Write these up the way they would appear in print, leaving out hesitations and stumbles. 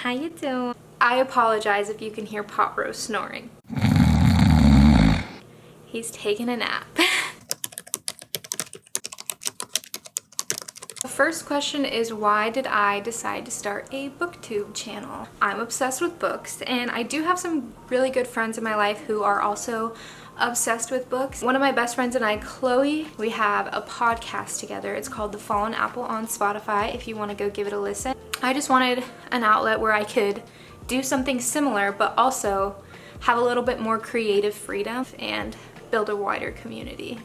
How you doing? I apologize if you can hear Pot Roast snoring. He's taking a nap. The first question is, why did I decide to start a booktube channel? I'm obsessed with books, and I do have some really good friends in my life who are also obsessed with books. One of my best friends and I, Chloe, we have a podcast together. It's called The Fallen Apple on Spotify, if you want to go give it a listen. I just wanted an outlet where I could do something similar, but also have a little bit more creative freedom and build a wider community.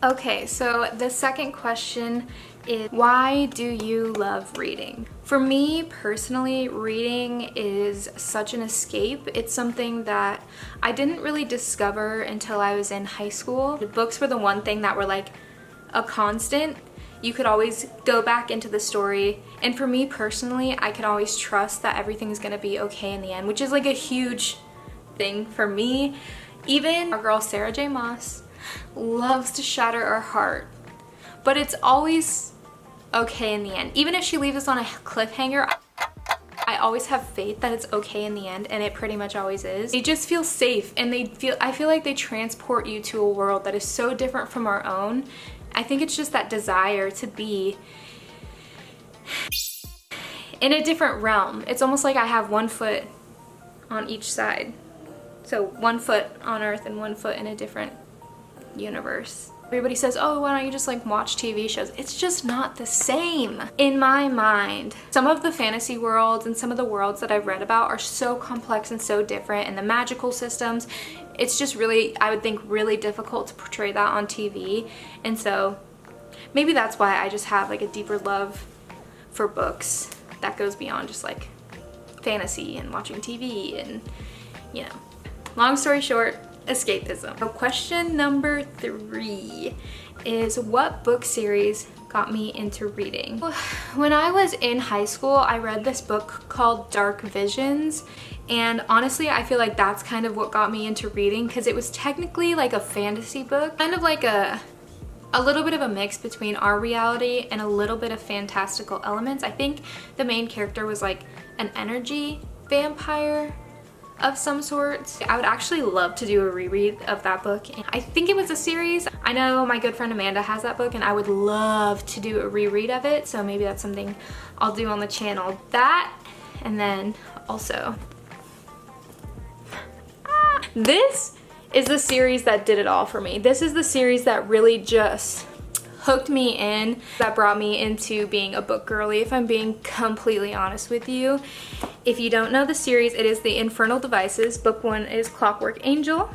Okay, so the second question is, why do you love reading? For me personally, reading is such an escape. It's something that I didn't really discover until I was in high school. The books were the one thing that were like a constant. You could always go back into the story, and for me personally, I could always trust that everything's gonna be okay in the end, which is like a huge thing for me. Even our girl Sarah J. Maas loves to shatter our heart, but it's always okay in the end. Even if she leaves us on a cliffhanger, I always have faith that it's okay in the end, and it pretty much always is. They just feel safe, and I feel like they transport you to a world that is so different from our own. I think it's just that desire to be in a different realm. It's almost like I have one foot on each side. So one foot on Earth and one foot in a different universe. Everybody says, oh, why don't you just like watch TV shows? It's just not the same. In my mind, some of the fantasy worlds and some of the worlds that I've read about are so complex and so different, and the magical systems, it's just really, I would think, really difficult to portray that on TV. And so maybe that's why I just have like a deeper love for books that goes beyond just like fantasy and watching TV and, you know. Long story short, escapism. So question number 3 is, what book series got me into reading? When I was in high school, I read this book called Dark Visions, and honestly I feel like that's kind of what got me into reading, because it was technically like a fantasy book, kind of like a little bit of a mix between our reality and a little bit of fantastical elements. I think the main character was like an energy vampire of some sort. I would actually love to do a reread of that book. I think it was a series. I know my good friend Amanda has that book, and I would love to do a reread of it, so maybe that's something I'll do on the channel. That, and then also this is the series that did it all for me. This is the series that really just hooked me in, that brought me into being a book girly, if I'm being completely honest with you. If you don't know the series, it is The Infernal Devices. Book 1 is Clockwork Angel,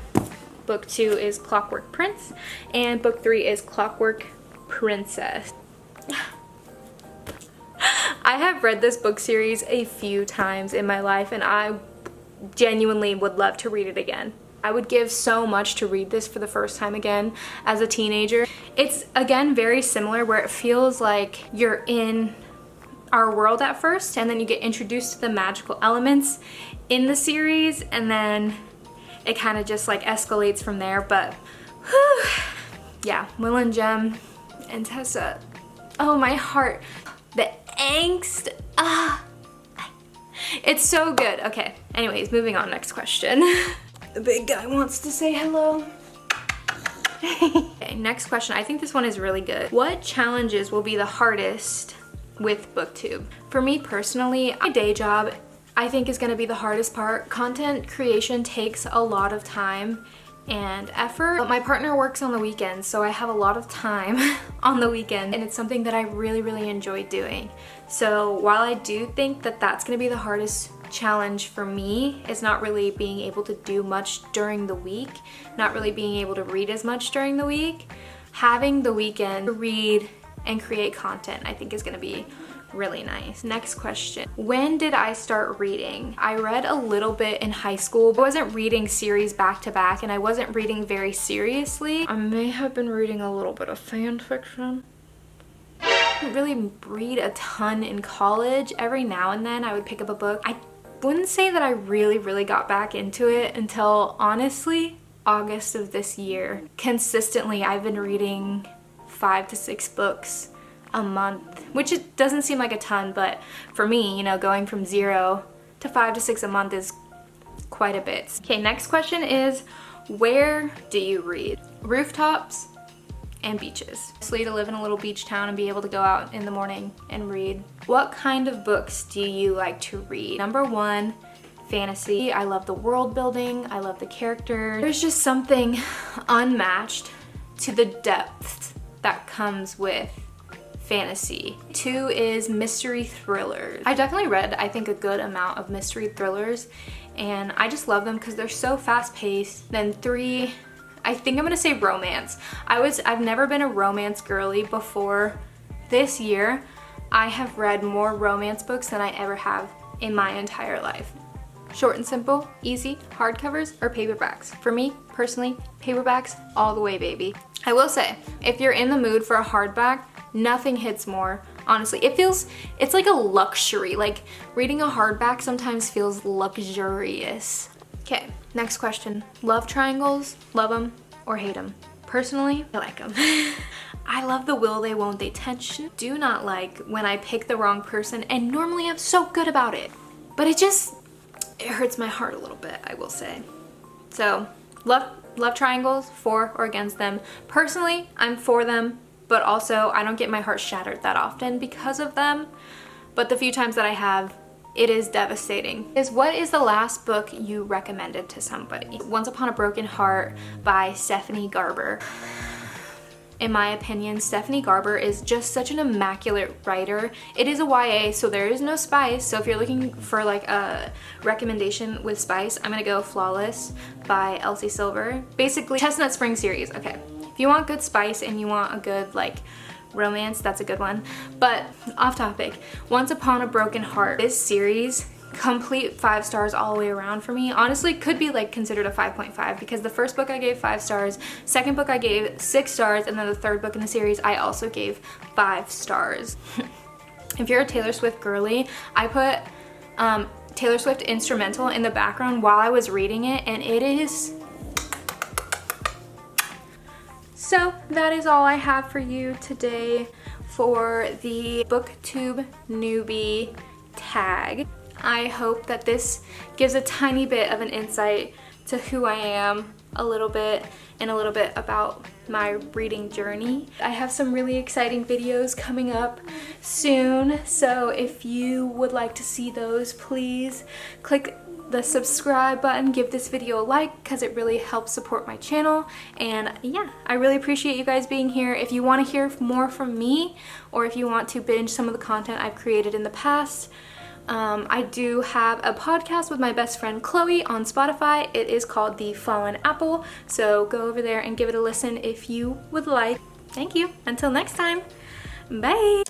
Book 2 is Clockwork Prince, and Book 3 is Clockwork Princess. I have read this book series a few times in my life, and I genuinely would love to read it again. I would give so much to read this for the first time again as a teenager. It's, again, very similar, where it feels like you're in our world at first, and then you get introduced to the magical elements in the series, and then it kind of just like escalates from there. But whew, yeah, Will and Jem and Tessa, oh my heart, the angst, it's so good. Okay, anyways, moving on, next question. The big guy wants to say hello. Okay, next question. I think this one is really good. What challenges will be the hardest with BookTube? For me personally, my day job I think is going to be the hardest part. Content creation takes a lot of time and effort, but my partner works on the weekends, so I have a lot of time on the weekend, and it's something that I really enjoy doing. So while I do think that that's going to be the hardest challenge for me, is not really being able to do much during the week, not really being able to read as much during the week, having the weekend to read and create content I think is going to be really nice. Next question. When did I start reading? I read a little bit in high school, but I wasn't reading series back to back, and I wasn't reading very seriously. I may have been reading a little bit of fan fiction. I didn't really read a ton in college. Every now and then I would pick up a book. I wouldn't say that I really got back into it until, honestly, August of this year. Consistently, I've been reading 5 to 6 books a month, which it doesn't seem like a ton, but for me, you know, going from 0 to 5 to 6 a month is quite a bit. Okay, next question is, where do you read? Rooftops and beaches. Mostly to live in a little beach town and be able to go out in the morning and read. What kind of books do you like to read? Number 1, fantasy. I love the world building. I love the characters. There's just something unmatched to the depth that comes with fantasy. 2 is mystery thrillers. I definitely read, I think, a good amount of mystery thrillers, and I just love them because they're so fast-paced. Then 3, I think I'm gonna say romance. I've never been a romance girly before this year. I have read more romance books than I ever have in my entire life. Short and simple, easy, hardcovers or paperbacks. For me, personally, paperbacks all the way, baby. I will say, if you're in the mood for a hardback, nothing hits more. Honestly, it's like a luxury. Like, reading a hardback sometimes feels luxurious. Okay, next question. Love triangles, love them or hate them? Personally, I like them. I love the will they, won't they tension. Do not like when I pick the wrong person, and normally I'm so good about it. But it hurts my heart a little bit, I will say. So, love triangles, for or against them. Personally, I'm for them, but also I don't get my heart shattered that often because of them. But the few times that I have, it is devastating. What is the last book you recommended to somebody? Once Upon a Broken Heart by Stephanie Garber. In my opinion, Stephanie Garber is just such an immaculate writer. It is a YA, so there is no spice. So if you're looking for like a recommendation with spice, I'm gonna go Flawless by Elsie Silver. Basically, Chestnut Spring series, okay. If you want good spice and you want a good like romance, that's a good one. But off topic, Once Upon a Broken Heart. This series, complete 5 stars all the way around for me. Honestly, could be like considered a 5.5 because the first book I gave 5 stars, second book I gave 6 stars, and then the third book in the series I also gave 5 stars. If you're a Taylor Swift girly, I put Taylor Swift instrumental in the background while I was reading it, and it is... So that is all I have for you today for the Booktube Newbie Tag. I hope that this gives a tiny bit of an insight to who I am a little bit and a little bit about my reading journey. I have some really exciting videos coming up soon, so if you would like to see those, please click the subscribe button, give this video a like because it really helps support my channel. And yeah, I really appreciate you guys being here. If you want to hear more from me, or if you want to binge some of the content I've created in the past, I do have a podcast with my best friend Chloe on Spotify. It is called The Fallen Apple, so go over there and give it a listen if you would like. Thank you. Until next time, bye.